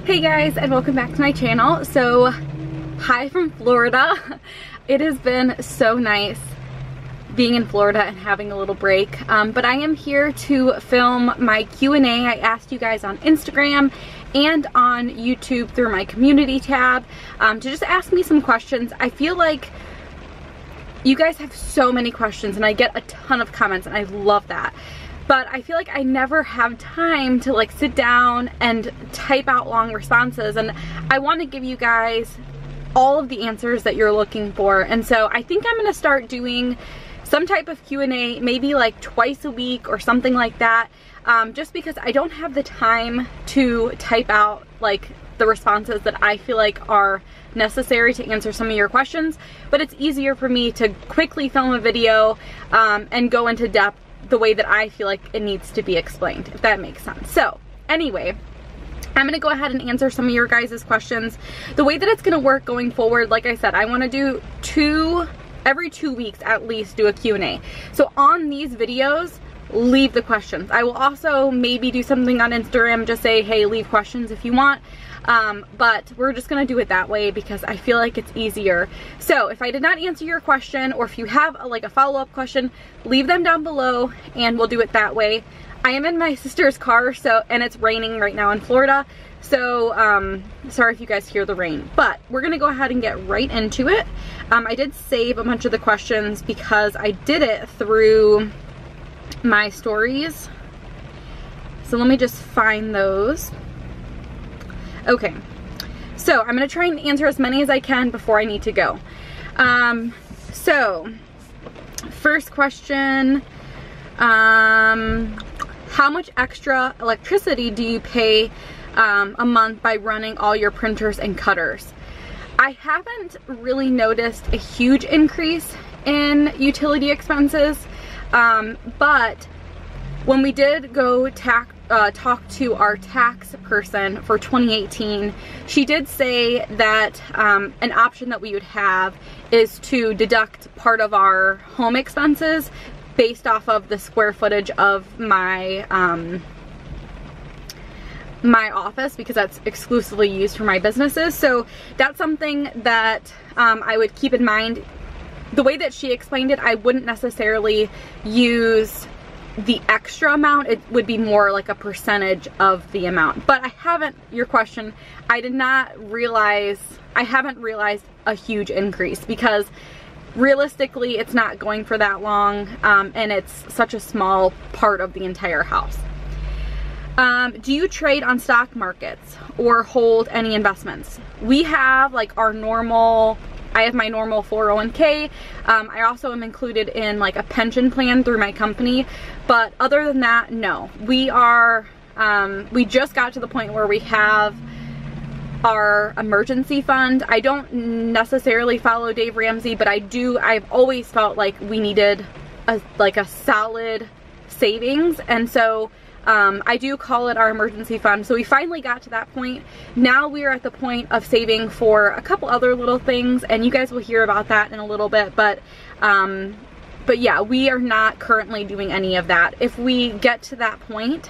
Hey guys, and welcome back to my channel. So, hi from Florida. It has been so nice being in Florida and having a little break, but I am here to film my Q&A. I asked you guys on Instagram and on YouTube through my community tab to just ask me some questions. I feel like you guys have so many questions and I get a ton of comments and I love that. But I feel like I never have time to like sit down and type out long responses, and I want to give you guys all of the answers that you're looking for. And so I think I'm going to start doing some type of Q&A, maybe like twice a week or something like that, just because I don't have the time to type out like the responses that I feel like are necessary to answer some of your questions. But it's easier for me to quickly film a video and go into depth the way that I feel like it needs to be explained, if that makes sense. So anyway, I'm gonna go ahead and answer some of your guys' questions. The way that it's gonna work going forward, like I said, I wanna do every 2 weeks at least do a Q&A. So on these videos, leave the questions. I will also maybe do something on Instagram, just say, hey, leave questions if you want. But we're just gonna do it that way because I feel like it's easier. So if I did not answer your question, or if you have a follow-up question, leave them down below and we'll do it that way. I am in my sister's car, and it's raining right now in Florida, so sorry if you guys hear the rain, but we're gonna go ahead and get right into it. I did save a bunch of the questions because I did it through my stories, so let me just find those. Okay, so I'm gonna try and answer as many as I can before I need to go. So first question, how much extra electricity do you pay a month by running all your printers and cutters? I haven't really noticed a huge increase in utility expenses, but when we did go talk to our tax person for 2018, she did say that an option that we would have is to deduct part of our home expenses based off of the square footage of my my office, because that's exclusively used for my businesses. So that's something that I would keep in mind. The way that she explained it, I wouldn't necessarily use the extra amount. It would be more like a percentage of the amount. But your question, I haven't realized a huge increase, because realistically it's not going for that long, and it's such a small part of the entire house. Do you trade on stock markets or hold any investments? We have like I have my normal 401k. I also am included in like a pension plan through my company, but other than that, no. We just got to the point where we have our emergency fund. I don't necessarily follow Dave Ramsey, but I've always felt like we needed a solid savings, and so I do call it our emergency fund. So we finally got to that point. Now we are at the point of saving for a couple other little things, and you guys will hear about that in a little bit, but yeah, we are not currently doing any of that. If we get to that point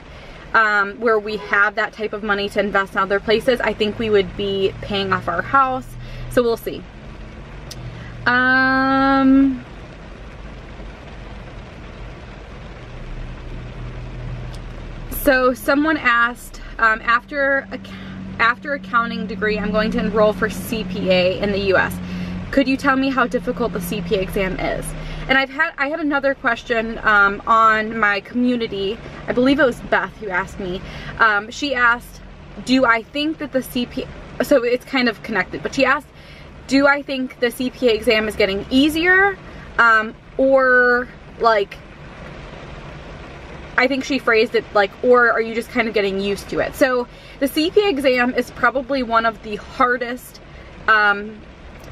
where we have that type of money to invest in other places, I think we would be paying off our house, so we'll see. So someone asked, after accounting degree, I'm going to enroll for CPA in the US. Could you tell me how difficult the CPA exam is? And I had another question on my community. I believe it was Beth who asked me. She asked, do I think that the CPA, so it's kind of connected, but she asked, do I think the CPA exam is getting easier, or like, I think she phrased it like, or are you just kind of getting used to it? So the CPA exam is probably one of the hardest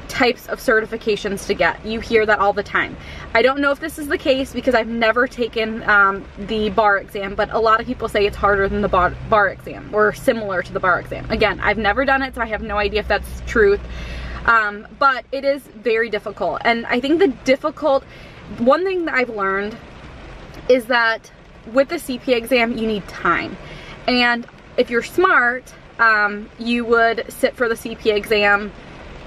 types of certifications to get. You hear that all the time. I don't know if this is the case because I've never taken the bar exam, but a lot of people say it's harder than the bar exam, or similar to the bar exam. Again, I've never done it, so I have no idea if that's truth. But it is very difficult. And I think one thing that I've learned is that with the CPA exam, you need time. And if you're smart, you would sit for the CPA exam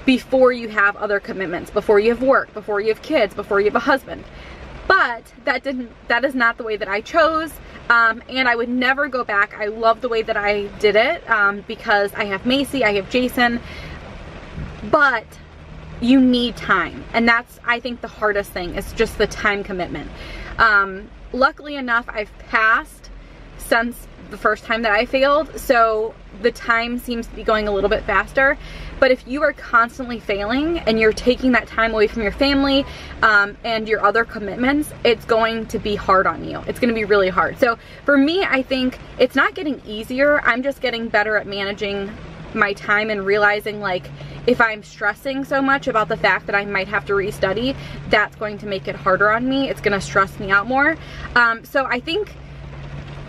before you have other commitments, before you have work, before you have kids, before you have a husband. But that is not the way that I chose, and I would never go back. I love the way that I did it, because I have Macy, I have Jason, but you need time, and that's, I think, the hardest thing is just the time commitment. Luckily enough, I've passed since the first time that I failed, so the time seems to be going a little bit faster. But if you are constantly failing and you're taking that time away from your family and your other commitments, it's going to be hard on you. It's going to be really hard. So for me, I think it's not getting easier. I'm just getting better at managing my time and realizing, like, if I'm stressing so much about the fact that I might have to restudy, that's going to make it harder on me. It's going to stress me out more. So I think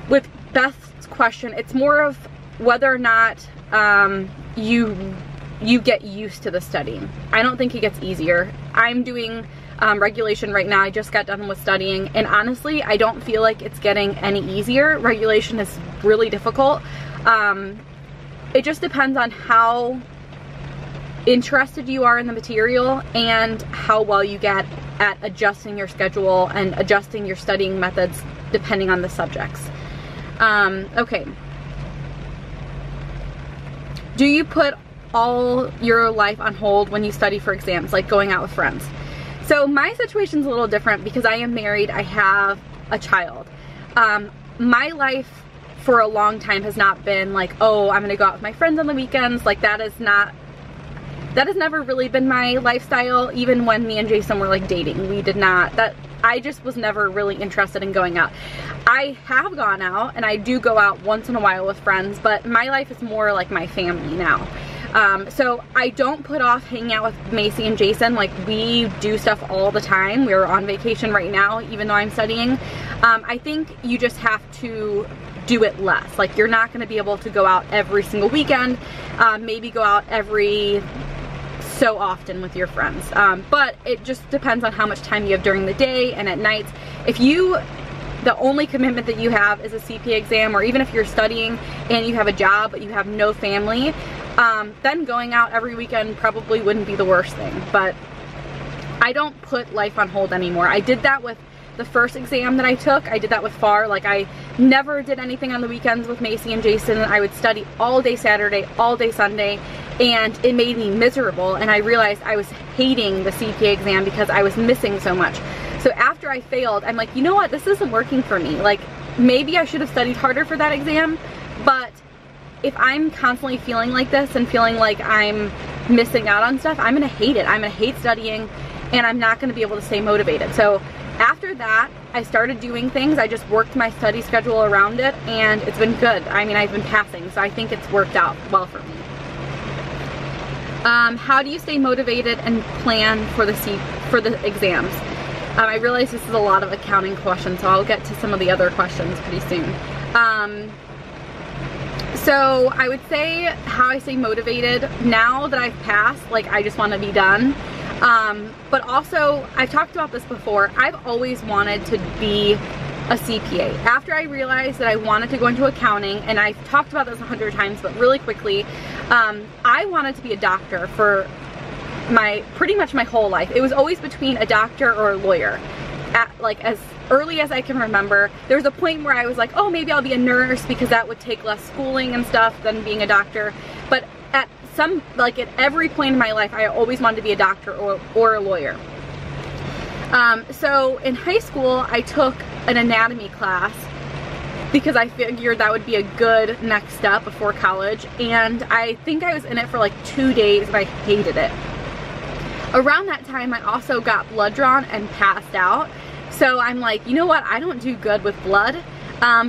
with Beth's question, it's more of whether or not you get used to the studying. I don't think it gets easier. I'm doing regulation right now. I just got done with studying, and honestly, I don't feel like it's getting any easier. Regulation is really difficult. It just depends on how interested you are in the material and how well you get at adjusting your schedule and adjusting your studying methods depending on the subjects. Okay. Do you put all your life on hold when you study for exams, like going out with friends? So my situation's a little different because I am married, I have a child. My life for a long time has not been like, oh, I'm gonna go out with my friends on the weekends. Like, that has never really been my lifestyle. Even when me and Jason were like dating, we did not, I just was never really interested in going out. I have gone out, and I do go out once in a while with friends, but my life is more like my family now. So I don't put off hanging out with Macy and Jason. Like, we do stuff all the time. We're on vacation right now, even though I'm studying. I think you just have to do it less. Like, you're not gonna be able to go out every single weekend. Maybe go out every so often with your friends. But it just depends on how much time you have during the day and at nights. If the only commitment that you have is a CPA exam, or even if you're studying and you have a job but you have no family, then going out every weekend probably wouldn't be the worst thing. But I don't put life on hold anymore. I did that with the first exam that I took. I did that with FAR. Like, I never did anything on the weekends with Macy and Jason. I would study all day Saturday, all day Sunday, and it made me miserable, and I realized I was hating the CPA exam because I was missing so much. So after I failed, I'm like, you know what, this isn't working for me. Like, maybe I should have studied harder for that exam, but if I'm constantly feeling like this and feeling like I'm missing out on stuff, I'm gonna hate it. I'm gonna hate studying, and I'm not gonna be able to stay motivated. So after that, I started doing things. I just worked my study schedule around it, and it's been good. I mean, I've been passing, so I think it's worked out well for me. How do you stay motivated and plan for the exams? I realize this is a lot of accounting questions, so I'll get to some of the other questions pretty soon. So I would say how I stay motivated now that I've passed, like, I just want to be done. But also, I've talked about this before, I've always wanted to be a CPA. After I realized that I wanted to go into accounting, and I've talked about this 100 times, but really quickly, I wanted to be a doctor for pretty much my whole life. It was always between a doctor or a lawyer. Like, as early as I can remember, there was a point where I was like, oh, maybe I'll be a nurse because that would take less schooling and stuff than being a doctor. But at every point in my life, I always wanted to be a doctor or a lawyer. So in high school, I took an anatomy class because I figured that would be a good next step before college, and I think I was in it for like 2 days and I hated it. Around that time, I also got blood drawn and passed out. So I'm like, you know what, I don't do good with blood.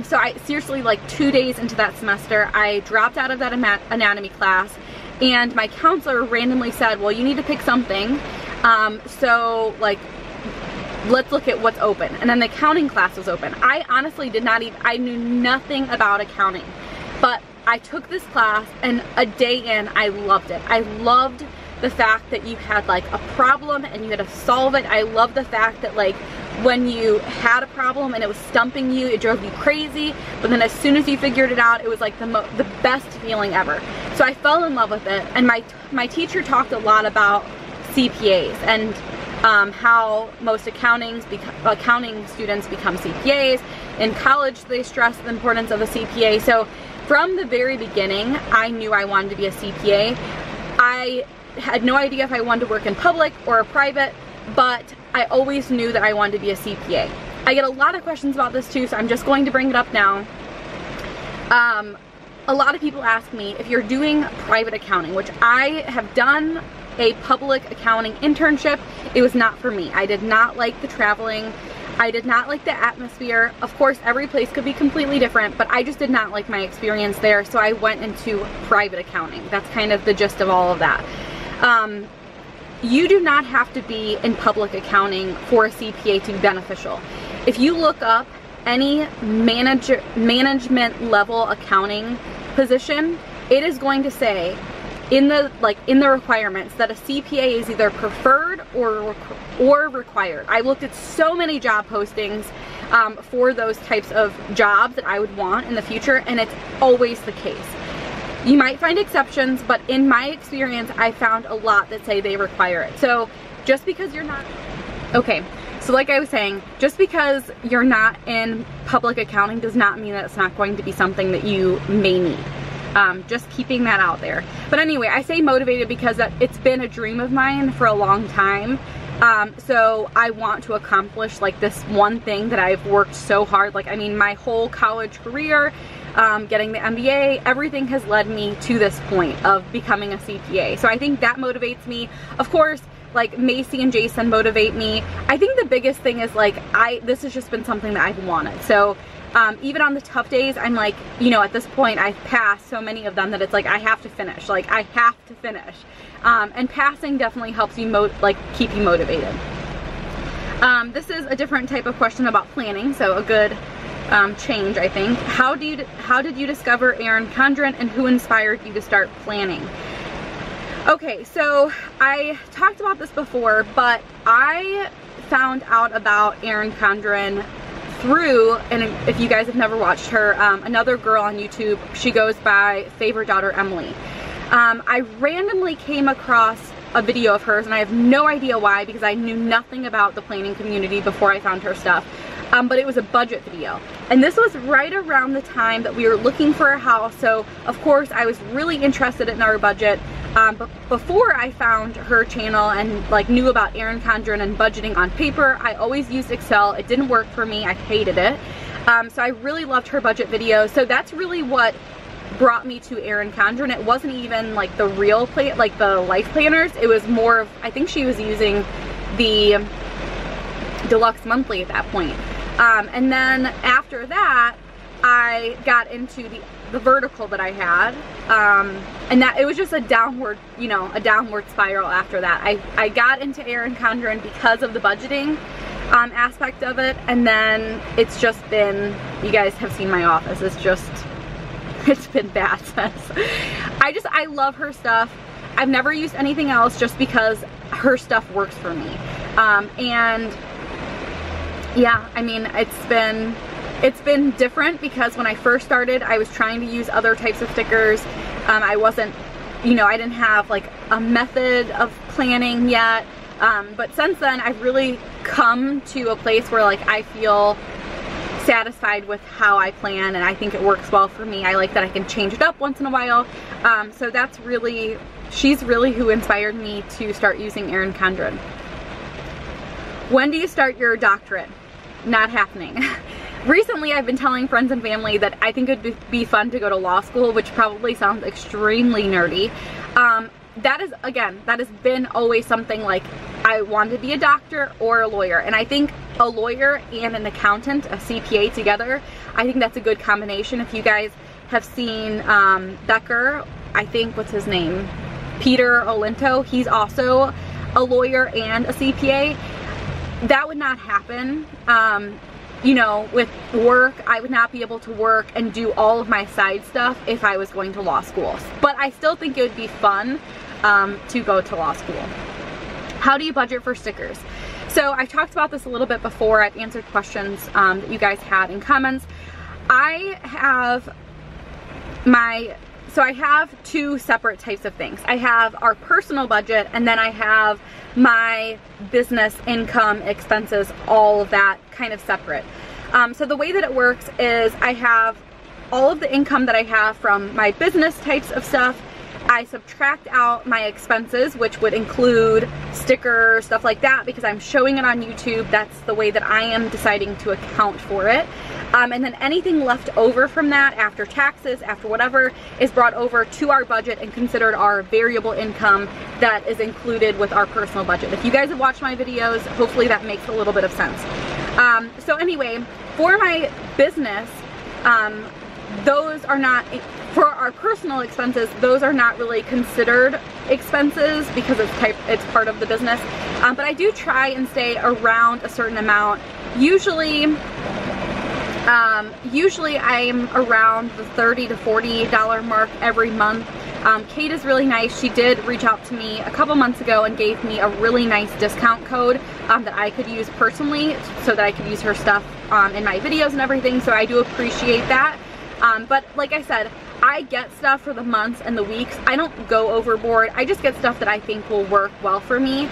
So I seriously, like 2 days into that semester, I dropped out of that anatomy class, and my counselor randomly said, well, you need to pick something. So like, let's look at what's open. And then the accounting class was open. I honestly did not even, I knew nothing about accounting, but I took this class, and a day in, I loved it. I loved the fact that you had like a problem and you had to solve it. I love the fact that like when you had a problem and it was stumping you, it drove you crazy, but then as soon as you figured it out, it was like the best feeling ever. So I fell in love with it, and my teacher talked a lot about CPAs and how most accounting students become CPAs. In college, they stress the importance of a CPA. So from the very beginning, I knew I wanted to be a CPA. I had no idea if I wanted to work in public or private, but I always knew that I wanted to be a CPA. I get a lot of questions about this too, so I'm just going to bring it up now. A lot of people ask me if you're doing private accounting, which I have done a public accounting internship. It was not for me. I did not like the traveling. I did not like the atmosphere. Of course, every place could be completely different, but I just did not like my experience there, so I went into private accounting. That's kind of the gist of all of that. You do not have to be in public accounting for a CPA to be beneficial. If you look up any management level accounting position, it is going to say in the requirements that a CPA is either preferred or required. I looked at so many job postings for those types of jobs that I would want in the future, and it's always the case. You might find exceptions, but in my experience, I found a lot that say they require it. So just because you're not, okay, so like I was saying, just because you're not in public accounting does not mean that it's not going to be something that you may need. Just keeping that out there. But anyway, I say motivated because it's been a dream of mine for a long time. So I want to accomplish like this one thing that I've worked so hard. Like, I mean, my whole college career, getting the MBA, everything has led me to this point of becoming a CPA. So I think that motivates me. Of course, like Macy and Jason motivate me. I think the biggest thing is like, this has just been something that I've wanted. So even on the tough days, I'm like, you know, at this point I've passed so many of them that it's like, I have to finish. Like, I have to finish. And passing definitely helps you keep you motivated. This is a different type of question about planning, so a good change, I think. How did you discover Erin Condren, and who inspired you to start planning? Okay, so I talked about this before, but I found out about Erin Condren through, and if you guys have never watched her, another girl on YouTube. She goes by Favorite Daughter Emily. I randomly came across a video of hers, and I have no idea why, because I knew nothing about the planning community before I found her stuff. But it was a budget video, and this was right around the time that we were looking for a house. So of course I was really interested in our budget. But before I found her channel and like knew about Erin Condren and budgeting on paper, I always used Excel. It didn't work for me. I hated it. So I really loved her budget videos. So that's really what brought me to Erin Condren. It wasn't even like the real like the life planners. It was more of, I think she was using the deluxe monthly at that point. And then after that, I got into the vertical that I had, and that it was just a downward, you know, a downward spiral after that. I got into Erin Condren because of the budgeting aspect of it, and then it's just been, you guys have seen my office, it's been bad since. I love her stuff. I've never used anything else just because her stuff works for me. And yeah, I mean, it's been different because when I first started, I was trying to use other types of stickers. I wasn't, you know, I didn't have like a method of planning yet. But since then, I've really come to a place where like I feel satisfied with how I plan, and I think it works well for me. I like that I can change it up once in a while. So that's really, she's really who inspired me to start using Erin Condren. When do you start your doctorate? Not happening. Recently, I've been telling friends and family that I think it would be fun to go to law school, which probably sounds extremely nerdy. That is, again, that has been always something like I want to be a doctor or a lawyer. And I think a lawyer and an accountant, a CPA together, I think that's a good combination. If you guys have seen Becker, I think, what's his name? Peter Olinto, he's also a lawyer and a CPA. That would not happen. You know, with work, I would not be able to work and do all of my side stuff if I was going to law school. But I still think it would be fun to go to law school. How do you budget for stickers? So I talked about this a little bit before. I've answered questions that you guys had in comments. I have two separate types of things. I have our personal budget, and then I have my business income, expenses, all of that kind of separate. So the way that it works is I have all of the income that I have from my business types of stuff. I subtract out my expenses, which would include stickers, stuff like that, because I'm showing it on YouTube. That's the way that I am deciding to account for it. And then anything left over from that, after taxes, after whatever, is brought over to our budget and considered our variable income that is included with our personal budget. If you guys have watched my videos, hopefully that makes a little bit of sense. So anyway, for my business, those are not, for our personal expenses, those are not really considered expenses because it's part of the business. But I do try and stay around a certain amount. Usually I'm around the $30 to $40 mark every month. Kate is really nice. She did reach out to me a couple months ago and gave me a really nice discount code that I could use personally so that I could use her stuff in my videos and everything. So I do appreciate that. But like I said, I get stuff for the months and the weeks. I don't go overboard. I just get stuff that I think will work well for me.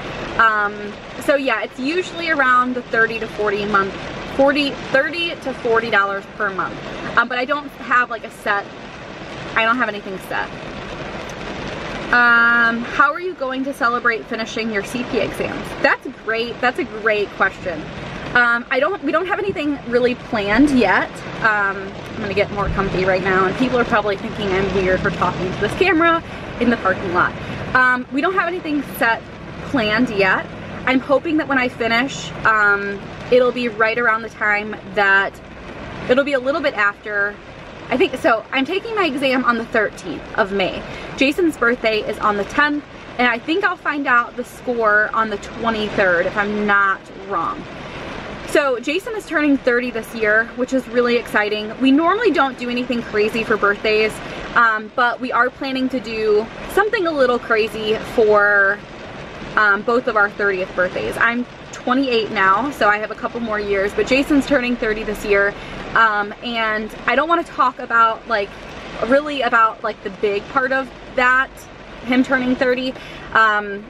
So yeah, it's usually around the $30 to $40 per month. But I don't have like a set, I don't have anything set. How are you going to celebrate finishing your CPA exams? That's great. That's a great question. We don't have anything really planned yet. I'm gonna get more comfy right now, and people are probably thinking I'm weird for talking to this camera in the parking lot. We don't have anything set planned yet. I'm hoping that when I finish, it'll be right around the time that, it'll be a little bit after, I think, so I'm taking my exam on the 13th of May. Jason's birthday is on the 10th, and I think I'll find out the score on the 23rd if I'm not wrong. So Jason is turning 30 this year, which is really exciting. We normally don't do anything crazy for birthdays, but we are planning to do something a little crazy for both of our 30th birthdays. I'm 28 now, so I have a couple more years, but Jason's turning 30 this year, and I don't want to talk about really about the big part of that, him turning 30,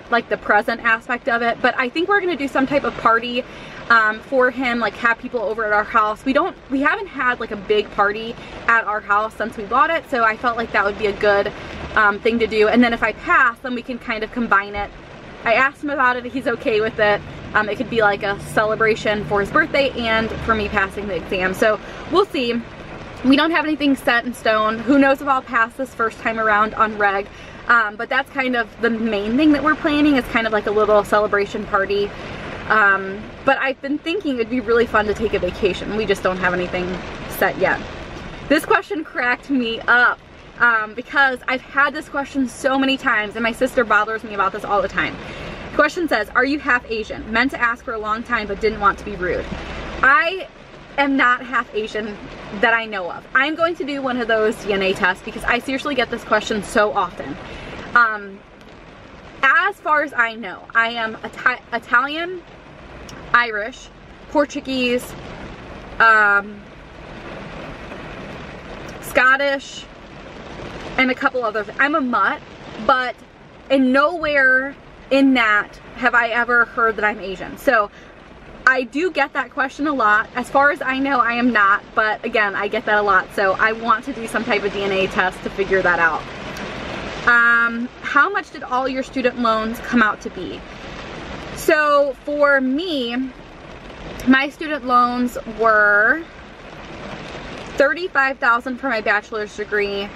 like the present aspect of it, but I think we're gonna do some type of party for him, like have people over at our house. We haven't had like a big party at our house since we bought it, so I felt like that would be a good thing to do. And then if I pass, then we can kind of combine it. I asked him about it, he's okay with it. It could be like a celebration for his birthday and for me passing the exam. So we'll see. We don't have anything set in stone. Who knows if I'll pass this first time around on reg. But that's kind of the main thing that we're planning, is kind of like a little celebration party. But I've been thinking it'd be really fun to take a vacation. We just don't have anything set yet. This question cracked me up because I've had this question so many times, and my sister bothers me about this all the time. The question says, are you half Asian? Meant to ask for a long time but didn't want to be rude. I am not half Asian that I know of. I'm going to do one of those DNA tests because I seriously get this question so often. As far as I know, I am Italian, Irish, Portuguese, Scottish, and a couple others. I'm a mutt, but in nowhere in that have I ever heard that I'm Asian. So I do get that question a lot. As far as I know, I am not, but again, I get that a lot. So I want to do some type of DNA test to figure that out. How much did all your student loans come out to be? So for me, my student loans were $35,000 for my bachelor's degree,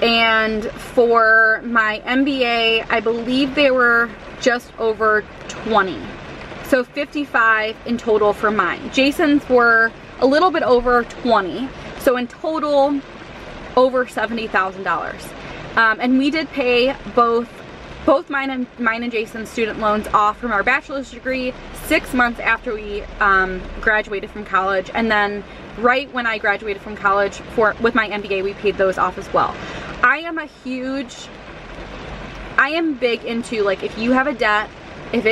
and for my MBA, I believe they were just over 20. So 55 in total for mine. Jason's were a little bit over 20. So in total, over $70,000. And we did pay both mine and Jason's student loans off from our bachelor's degree 6 months after we graduated from college, and then right when I graduated from college with my MBA, we paid those off as well. I am big into, like, if you have a debt, if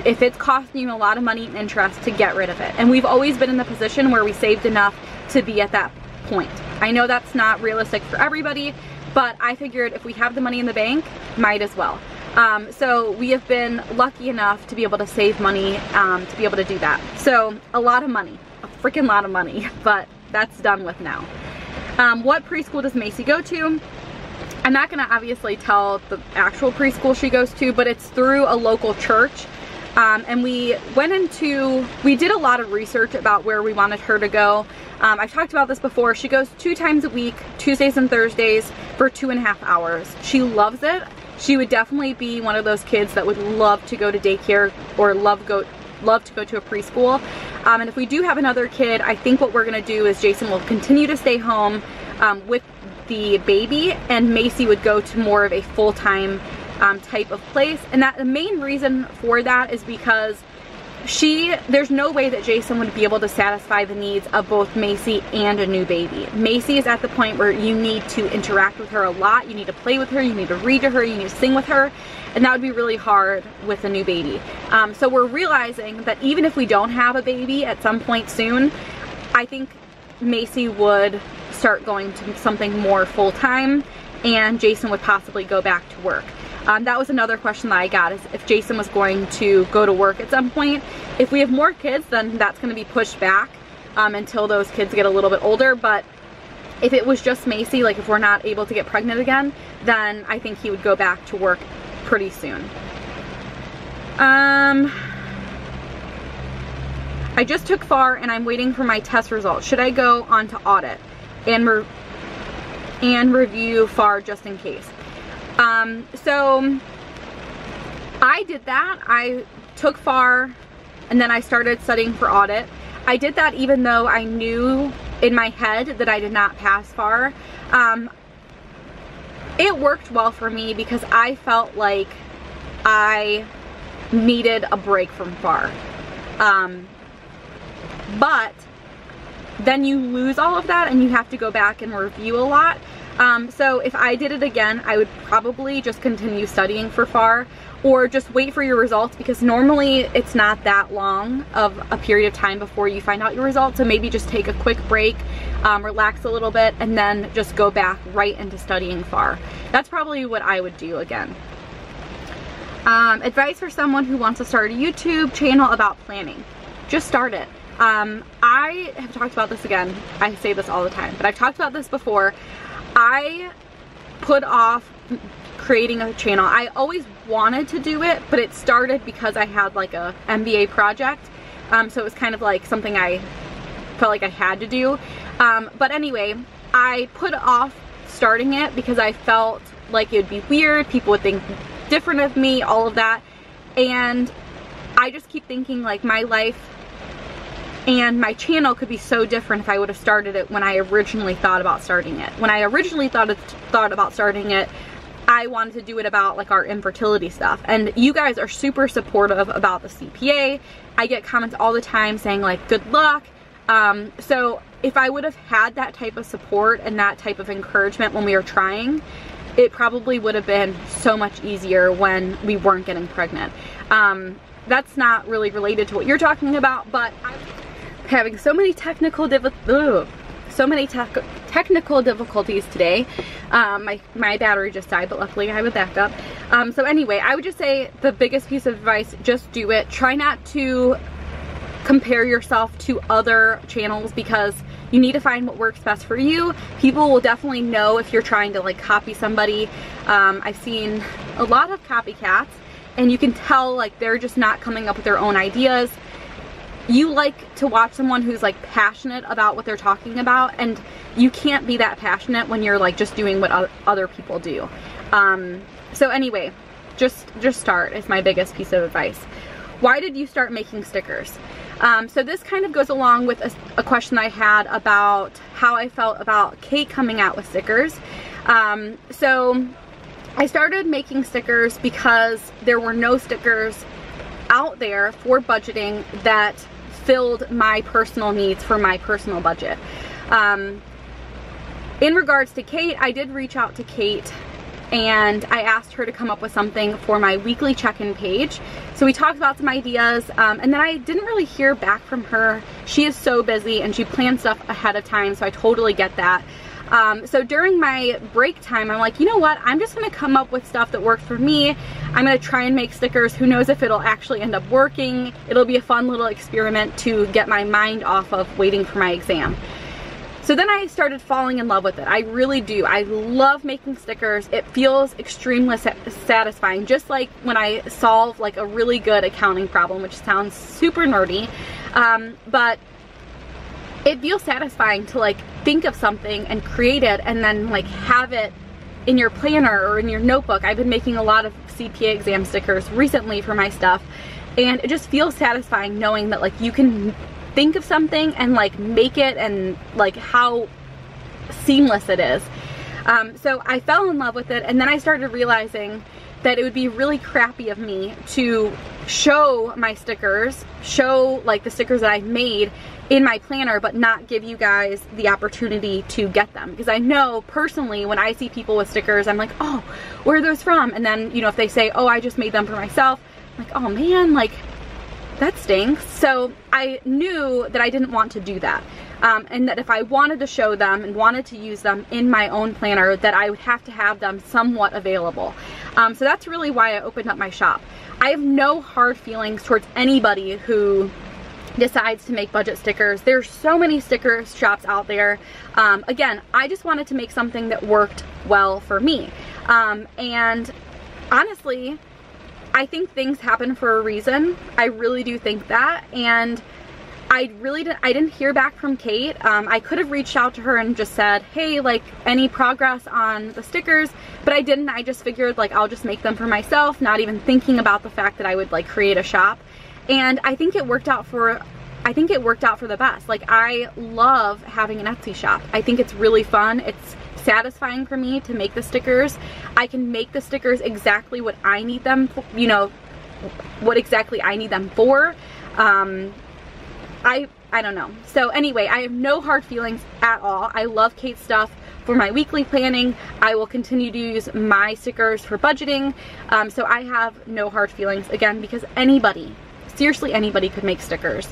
if it's costing you a lot of money and interest, to get rid of it. And we've always been in the position where we saved enough to be at that point. I know that's not realistic for everybody, but I figured if we have the money in the bank, might as well. So we have been lucky enough to be able to save money to be able to do that. So a lot of money, a freaking lot of money, but that's done with now. What preschool does Macy go to? I'm not gonna obviously tell the actual preschool she goes to, but it's through a local church. And we did a lot of research about where we wanted her to go. I've talked about this before. She goes 2 times a week, Tuesdays and Thursdays, for 2.5 hours. She loves it. She would definitely be one of those kids that would love to go to daycare or love to go to a preschool. And if we do have another kid, I think what we're gonna do is Jason will continue to stay home with the baby, and Macy would go to more of a full-time type of place. And that the main reason for that is because there's no way that Jason would be able to satisfy the needs of both Macy and a new baby. Macy is at the point where you need to interact with her a lot. You need to play with her, you need to read to her, you need to sing with her, and that would be really hard with a new baby. So we're realizing that even if we don't have a baby at some point soon, I think Macy would start going to something more full-time, and Jason would possibly go back to work. That was another question that I got, is if Jason was going to go to work at some point. If we have more kids, then that's going to be pushed back until those kids get a little bit older. But if it was just Macy, like if we're not able to get pregnant again, then I think he would go back to work pretty soon. I just took FAR and I'm waiting for my test results. Should I go on to audit and review FAR just in case? So I did that. I took FAR and then I started studying for audit. I did that even though I knew in my head that I did not pass FAR. It worked well for me because I felt like I needed a break from FAR. But then you lose all of that and you have to go back and review a lot. So if I did it again, I would probably just continue studying for FAR or just wait for your results, because normally it's not that long of a period of time before you find out your results. So maybe just take a quick break, relax a little bit, and then just go back right into studying FAR. That's probably what I would do again. Advice for someone who wants to start a YouTube channel about planning. Just start it. I have talked about this again. I say this all the time, but I've talked about this before. I put off creating a channel. I always wanted to do it, but it started because I had like a MBA project. So it was kind of like something I felt like I had to do. But anyway, I put off starting it because I felt like it would be weird. People would think different of me, all of that. And I just keep thinking like my life and my channel could be so different if I would have started it when I originally thought about starting it. When I originally thought about starting it, I wanted to do it about like our infertility stuff. And you guys are super supportive about the CPA. I get comments all the time saying like, good luck. So if I would have had that type of support and that type of encouragement when we were trying, it probably would have been so much easier when we weren't getting pregnant. That's not really related to what you're talking about, but I'm having so many technical difficulties today. My battery just died, but luckily I have a backup. So anyway, I would just say the biggest piece of advice, just do it. Try not to compare yourself to other channels, because you need to find what works best for you. People will definitely know if you're trying to like copy somebody. I've seen a lot of copycats, and you can tell like they're just not coming up with their own ideas. You like to watch someone who's like passionate about what they're talking about, and you can't be that passionate when you're like just doing what other people do. So anyway, just start is my biggest piece of advice. Why did you start making stickers? So this kind of goes along with a question I had about how I felt about Kate coming out with stickers. So I started making stickers because there were no stickers out there for budgeting that filled my personal needs for my personal budget. In regards to Kate, I did reach out to Kate and I asked her to come up with something for my weekly check-in page. So we talked about some ideas, and then I didn't really hear back from her. She is so busy and she plans stuff ahead of time, so I totally get that. So during my break time, I'm like, you know what, I'm just gonna come up with stuff that works for me. I'm gonna try and make stickers. Who knows if it'll actually end up working. It'll be a fun little experiment to get my mind off of waiting for my exam. So then I started falling in love with it. I really do. I love making stickers. It feels extremely satisfying, just like when I solve like a really good accounting problem, which sounds super nerdy, but it feels satisfying to like think of something and create it and then like have it in your planner or in your notebook. I've been making a lot of CPA exam stickers recently for my stuff, and it just feels satisfying knowing that like you can think of something and like make it, and like how seamless it is. So I fell in love with it, and then I started realizing that it would be really crappy of me to show my stickers, show like the stickers that I've made in my planner, but not give you guys the opportunity to get them. Because I know personally when I see people with stickers, I'm like, oh, where are those from? And then, you know, if they say, oh, I just made them for myself, I'm like, oh man, like that stinks. So I knew that I didn't want to do that. And that if I wanted to show them and wanted to use them in my own planner, that I would have to have them somewhat available. So that's really why I opened up my shop. I have no hard feelings towards anybody who decides to make budget stickers. There's so many sticker shops out there. Again, I just wanted to make something that worked well for me. And honestly, I think things happen for a reason. I really do think that. And I didn't hear back from Kate. I could have reached out to her and just said, hey, like any progress on the stickers, but I didn't. I just figured like I'll just make them for myself, not even thinking about the fact that I would like create a shop. And I think it worked out for the best. Like I love having an Etsy shop. I think it's really fun. It's satisfying for me to make the stickers. I can make the stickers exactly what I need them for, you know, what exactly I need them for. I don't know. So anyway, I have no hard feelings at all. I love Kate's stuff for my weekly planning. I will continue to use my stickers for budgeting. So I have no hard feelings, again, because anybody, seriously anybody could make stickers.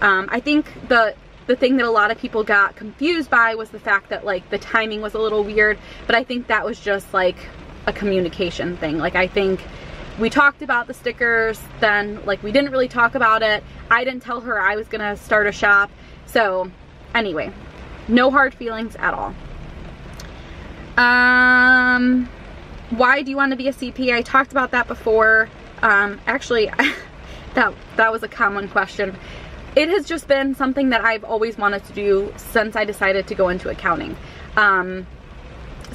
I think the thing that a lot of people got confused by was the fact that like the timing was a little weird, but I think that was just like a communication thing. Like I think we talked about the stickers, then like we didn't really talk about it. I didn't tell her I was gonna start a shop. So anyway, no hard feelings at all. Why do you want to be a CPA? I talked about that before. Actually, that was a common question. It has just been something that I've always wanted to do since I decided to go into accounting.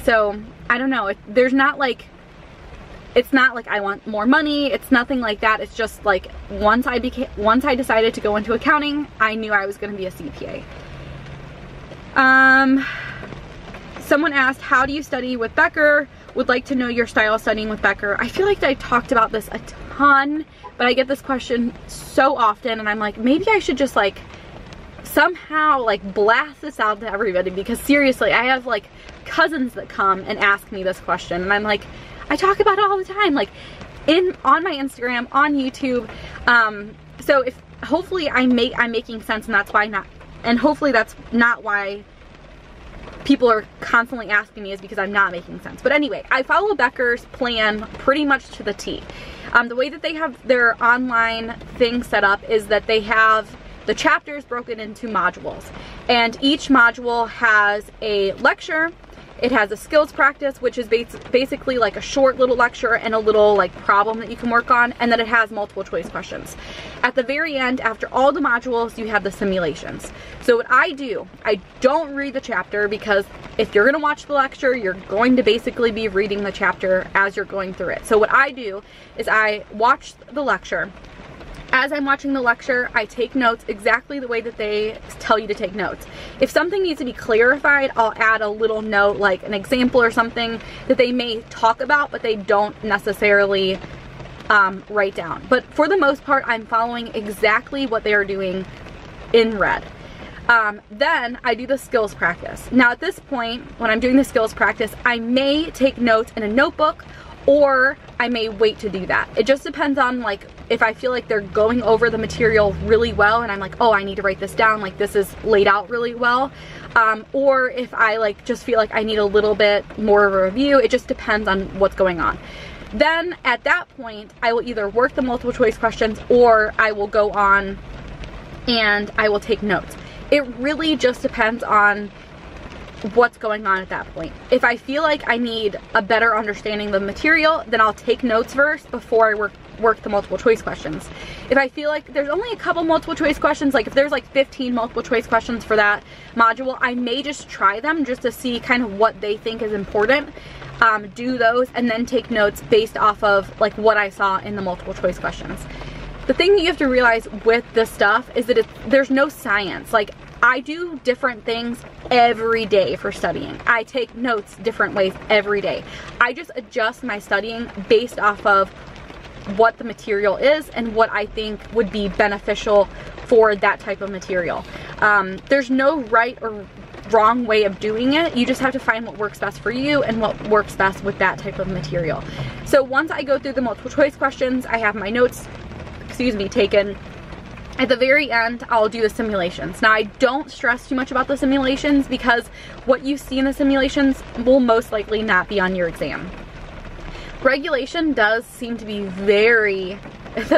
So I don't know. It's not like I want more money. It's nothing like that. It's just like once I decided to go into accounting, I knew I was going to be a CPA. Someone asked, how do you study with Becker? Would like to know your style of studying with Becker. I feel like I talked about this a ton, but I get this question so often, and I'm like, maybe I should just like somehow like blast this out to everybody, because seriously, I have like cousins that come and ask me this question, and I'm like, I talk about it all the time, like on my Instagram, on YouTube. So if hopefully I'm making sense, and that's why not, and hopefully that's not why people are constantly asking me, is because I'm not making sense. But anyway, I follow Becker's plan pretty much to the T. The way that they have their online thing set up is that they have the chapters broken into modules, and each module has a lecture. It has a skills practice, which is basically like a short little lecture and a little like problem that you can work on, and then it has multiple choice questions. At the very end, after all the modules, you have the simulations. So what I do, I don't read the chapter, because if you're gonna watch the lecture, you're going to basically be reading the chapter as you're going through it. So what I do is I watch the lecture. As I'm watching the lecture, I take notes exactly the way that they tell you to take notes. If something needs to be clarified, I'll add a little note, like an example or something that they may talk about, but they don't necessarily write down. But for the most part, I'm following exactly what they are doing in red. Then I do the skills practice. Now at this point, when I'm doing the skills practice, I may take notes in a notebook, or I may wait to do that. It just depends on like if I feel like they're going over the material really well and I'm like, oh, I need to write this down, like this is laid out really well. Or if I like just feel like I need a little bit more of a review. It just depends on what's going on. Then at that point, I will either work the multiple choice questions or I will go on and I will take notes. It really just depends on what's going on at that point. If I feel like I need a better understanding of the material, then I'll take notes first before I work the multiple choice questions. If I feel like there's only a couple multiple choice questions, like if there's like 15 multiple choice questions for that module, I may just try them just to see kind of what they think is important, do those, and then take notes based off of like what I saw in the multiple choice questions. The thing that you have to realize with this stuff is that there's no science. Like, I do different things every day for studying. I take notes different ways every day. I just adjust my studying based off of what the material is and what I think would be beneficial for that type of material. There's no right or wrong way of doing it. You just have to find what works best for you and what works best with that type of material. So once I go through the multiple choice questions, I have my notes, taken. At the very end, I'll do the simulations. Now, I don't stress too much about the simulations because what you see in the simulations will most likely not be on your exam. Regulation does seem to be the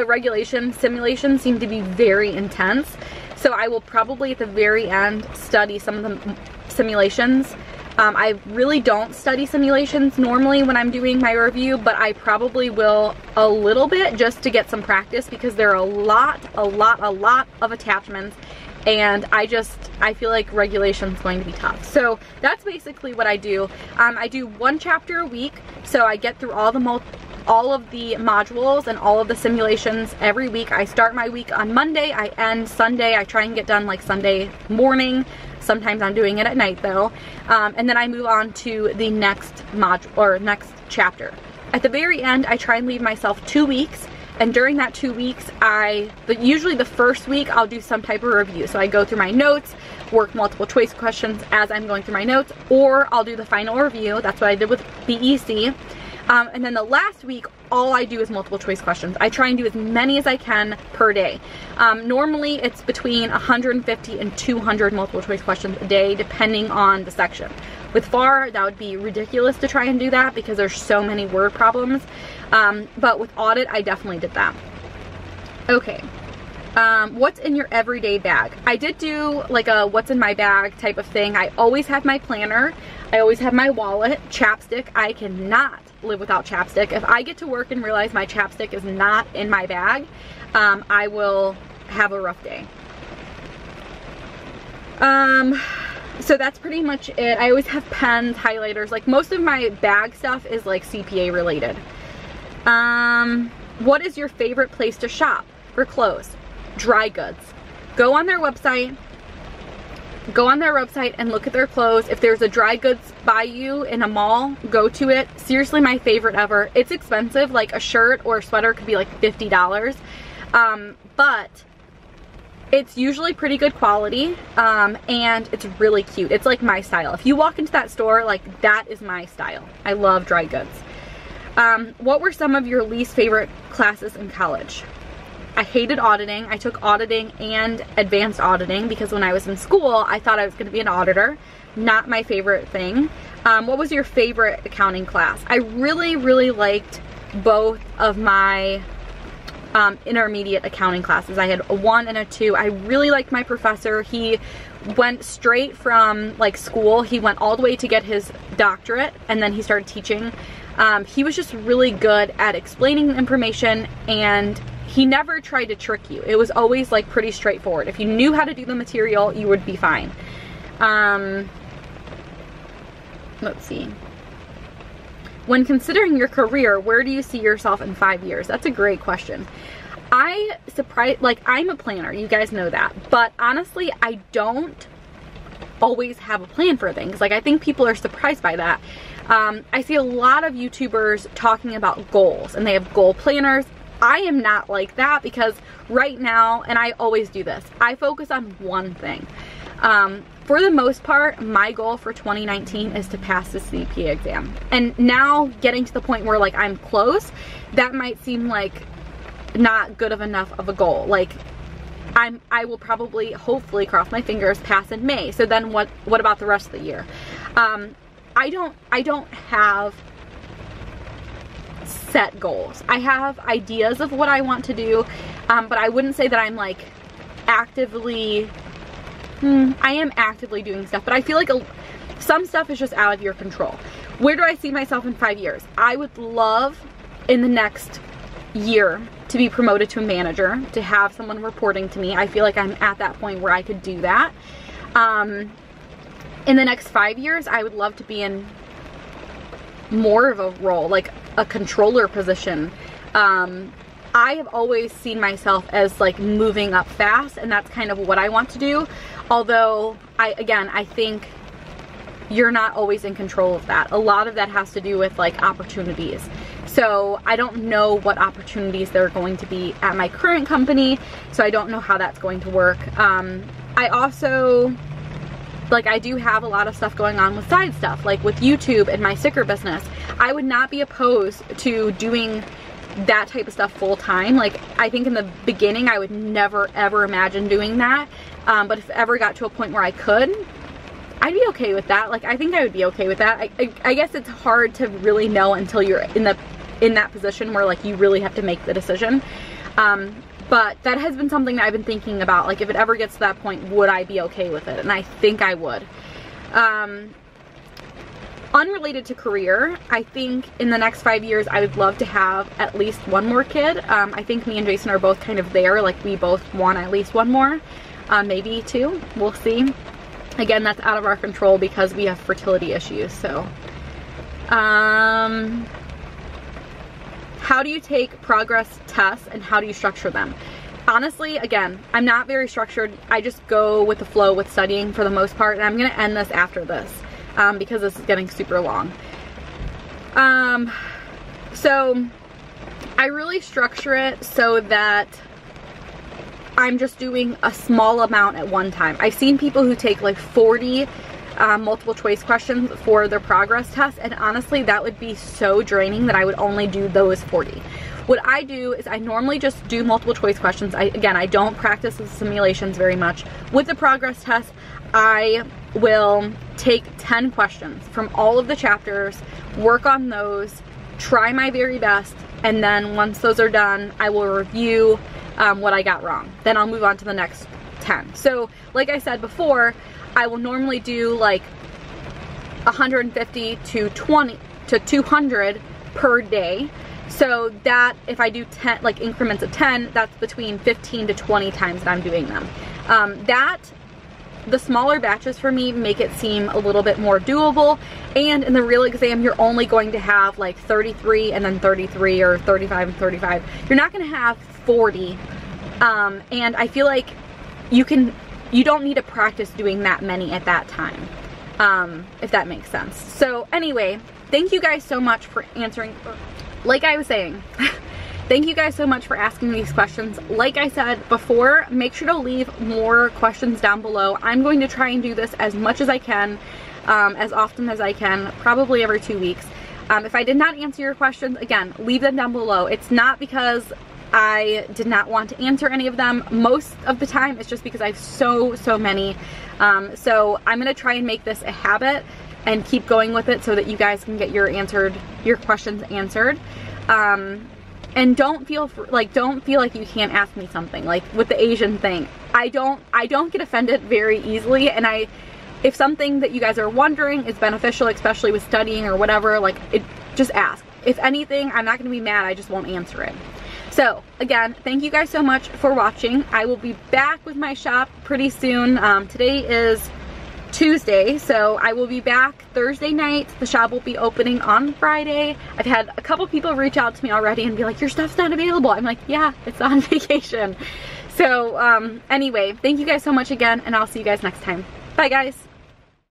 regulation simulations seem to be very intense. So I will probably at the very end study some of the simulations. I really don't study simulations normally when I'm doing my review, but I probably will a little bit just to get some practice because there are a lot of attachments, and I feel like regulation is going to be tough. So that's basically what I do. I do one chapter a week, so I get through all of the modules and all of the simulations every week. I start my week on Monday, I end Sunday. I try and get done like Sunday morning. Sometimes I'm doing it at night though. And then I move on to the next module or next chapter. At the very end, I try and leave myself 2 weeks. And during that 2 weeks, usually the first week, I'll do some type of review. So I go through my notes, work multiple choice questions as I'm going through my notes, or I'll do the final review. That's what I did with BEC. And then the last week, all I do is multiple choice questions. I try and do as many as I can per day. Normally, it's between 150 and 200 multiple choice questions a day, depending on the section. With FAR, that would be ridiculous to try and do that because there's so many word problems. But with audit, I definitely did that. Okay. What's in your everyday bag? I did do like a what's in my bag type of thing. I always have my planner. I always have my wallet. Chapstick. I cannot live without chapstick. If I get to work and realize my chapstick is not in my bag, I will have a rough day. So that's pretty much it. I always have pens, highlighters. Like most of my bag stuff is like CPA related. What is your favorite place to shop for clothes? Dry goods. Go on their website and look at their clothes. If there's a dry goods by you in a mall, go to it. Seriously, my favorite ever. It's expensive, like a shirt or a sweater could be like $50. But it's usually pretty good quality, and it's really cute. It's like my style. If you walk into that store, like that is my style. I love dry goods. What were some of your least favorite classes in college? I hated auditing. I took auditing and advanced auditing because when I was in school, I thought I was going to be an auditor. Not my favorite thing. What was your favorite accounting class? I really, really liked both of my intermediate accounting classes. I had a 1 and a 2. I really liked my professor. He went straight from like school. He went all the way to get his doctorate, and then he started teaching. He was just really good at explaining the information, and he never tried to trick you. It was always like pretty straightforward. If you knew how to do the material, you would be fine. Let's see. When considering your career, where do you see yourself in 5 years? That's a great question. I'm a planner, you guys know that, but honestly, I don't always have a plan for things. Like, I think people are surprised by that. I see a lot of YouTubers talking about goals, and they have goal planners. I am not like that because right now, and I always do this, I focus on one thing. For the most part, my goal for 2019 is to pass the CPA exam. And now getting to the point where like I'm close, that might seem like not good of enough of a goal. Like I will probably, hopefully, cross my fingers, pass in May. So then what about the rest of the year? I don't have set goals. I have ideas of what I want to do, but I wouldn't say that I'm like actively, I am actively doing stuff, but I feel like some stuff is just out of your control. Where do I see myself in 5 years? I would love in the next year to be promoted to a manager, to have someone reporting to me. I feel like I'm at that point where I could do that. In the next 5 years, I would love to be in more of a role, like a controller position. I have always seen myself as like moving up fast, and that's kind of what I want to do. Although, I think you're not always in control of that. A lot of that has to do with like opportunities. So I don't know what opportunities there are going to be at my current company, so I don't know how that's going to work. I also, like, I do have a lot of stuff going on with side stuff, like with YouTube and my sticker business. I would not be opposed to doing that type of stuff full time. Like, I think in the beginning I would never ever imagine doing that, but if it ever got to a point where I could, I'd be okay with that. Like, I think I would be okay with that. I guess it's hard to really know until you're in that position where like you really have to make the decision. But that has been something that I've been thinking about. Like, if it ever gets to that point, would I be okay with it? And I think I would. Unrelated to career, I think in the next 5 years, I would love to have at least one more kid. I think me and Jason are both kind of there. Like, we both want at least one more, maybe two. We'll see. Again, that's out of our control because we have fertility issues. So, how do you take progress tests and how do you structure them? Honestly, again, I'm not very structured. I just go with the flow with studying for the most part, and I'm going to end this after this because this is getting super long. So I really structure it so that I'm just doing a small amount at one time. I've seen people who take like 40 multiple choice questions for their progress test, and honestly that would be so draining that I would only do those 40. What I do is I normally just do multiple choice questions. I don't practice the simulations very much. With the progress test, I will take 10 questions from all of the chapters, work on those, try my very best, and then once those are done, I will review what I got wrong. Then I'll move on to the next 10. So like I said before, I will normally do like 150 to 20 to 200 per day. So that if I do 10, like increments of 10, that's between 15 to 20 times that I'm doing them. The smaller batches for me make it seem a little bit more doable, and in the real exam you're only going to have like 33 and then 33 or 35 and 35. You're not going to have 40, and I feel like you don't need to practice doing that many at that time, if that makes sense. So anyway, thank you guys so much for answering. Like I was saying, thank you guys so much for asking these questions. Like I said before, make sure to leave more questions down below. I'm going to try and do this as much as I can, as often as I can, probably every 2 weeks. If I did not answer your questions, again, leave them down below. It's not because I did not want to answer any of them. Most of the time, it's just because I have so many. So I'm going to try and make this a habit and keep going with it so that you guys can get your questions answered. And don't feel like you can't ask me something. Like with the Asian thing, I don't get offended very easily, and if something that you guys are wondering is beneficial, especially with studying or whatever, like just ask. If anything, I'm not going to be mad, I just won't answer it. So again, thank you guys so much for watching. I will be back with my shop pretty soon. Today is Tuesday, so I will be back Thursday night. The shop will be opening on Friday. I've had a couple people reach out to me already and be like, your stuff's not available. I'm like, yeah, it's on vacation. So anyway, thank you guys so much again, and I'll see you guys next time. Bye guys.